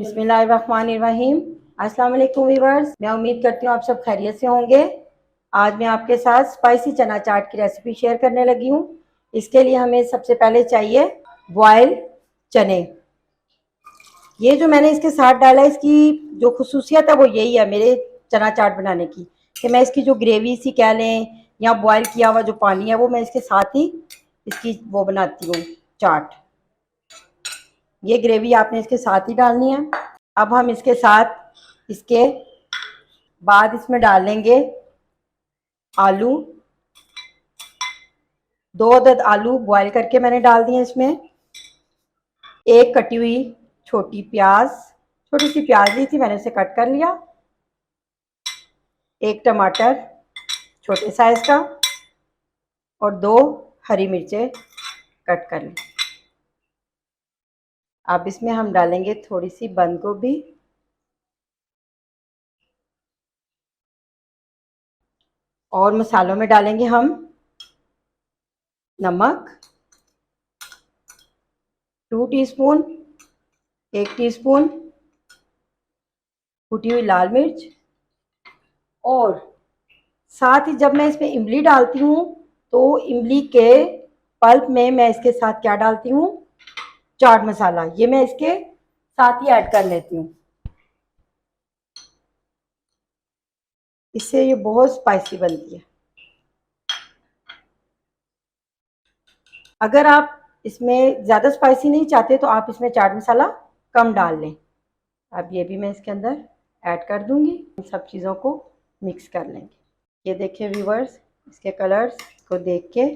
बिस्मिल्लाहिर्रहमानिर्रहीम। अस्सलाम वालेकुम व्यूअर्स, मैं उम्मीद करती हूँ आप सब खैरियत से होंगे। आज मैं आपके साथ स्पाइसी चना चाट की रेसिपी शेयर करने लगी हूँ। इसके लिए हमें सबसे पहले चाहिए बॉयल चने। ये जो मैंने इसके साथ डाला है, इसकी जो खुसूसियत है वो यही है मेरे चना चाट बनाने की, कि मैं इसकी जो ग्रेवी सी कह लें या बॉयल किया हुआ जो पानी है वो मैं इसके साथ ही इसकी वो बनाती हूँ चाट। ये ग्रेवी आपने इसके साथ ही डालनी है। अब हम इसके साथ इसके बाद इसमें डालेंगे आलू। 2 अदद आलू बॉईल करके मैंने डाल दिए इसमें। एक कटी हुई छोटी प्याज, छोटी सी प्याज ली थी मैंने, उसे कट कर लिया। एक टमाटर छोटे साइज का और 2 हरी मिर्चें कट कर ली। अब इसमें हम डालेंगे थोड़ी सी बंद गोभी और मसालों में डालेंगे हम नमक 2 टीस्पून, 1 टीस्पून कुटी हुई लाल मिर्च, और साथ ही जब मैं इसमें इमली डालती हूँ तो इमली के पल्प में मैं इसके साथ क्या डालती हूँ, चाट मसाला। ये मैं इसके साथ ही ऐड कर लेती हूँ। इससे ये बहुत स्पाइसी बनती है। अगर आप इसमें ज़्यादा स्पाइसी नहीं चाहते तो आप इसमें चाट मसाला कम डाल लें। अब ये भी मैं इसके अंदर ऐड कर दूंगी। इन सब चीज़ों को मिक्स कर लेंगे। ये देखिए व्यूअर्स, इसके कलर्स को देख के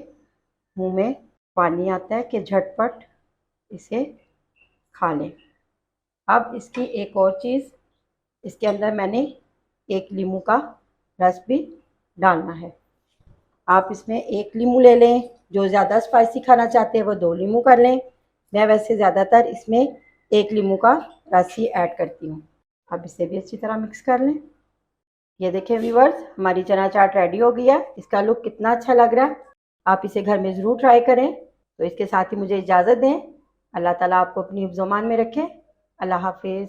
मुंह में पानी आता है कि झटपट इसे खा लें। अब इसकी एक और चीज़, इसके अंदर मैंने 1 नींबू का रस भी डालना है। आप इसमें 1 नींबू ले लें, जो ज़्यादा स्पाइसी खाना चाहते हैं वो 2 नींबू कर लें। मैं वैसे ज़्यादातर इसमें 1 नींबू का रस ही ऐड करती हूँ। अब इसे भी अच्छी तरह मिक्स कर लें। ये देखें व्यूअर्स, हमारी चना चाट रेडी हो गई है। इसका लुक कितना अच्छा लग रहा है। आप इसे घर में ज़रूर ट्राई करें। तो इसके साथ ही मुझे इजाज़त दें। अल्लाह ताला आपको अपनी हिफ्ज़-ओ-मान में रखे। अल्लाह हाफिज़।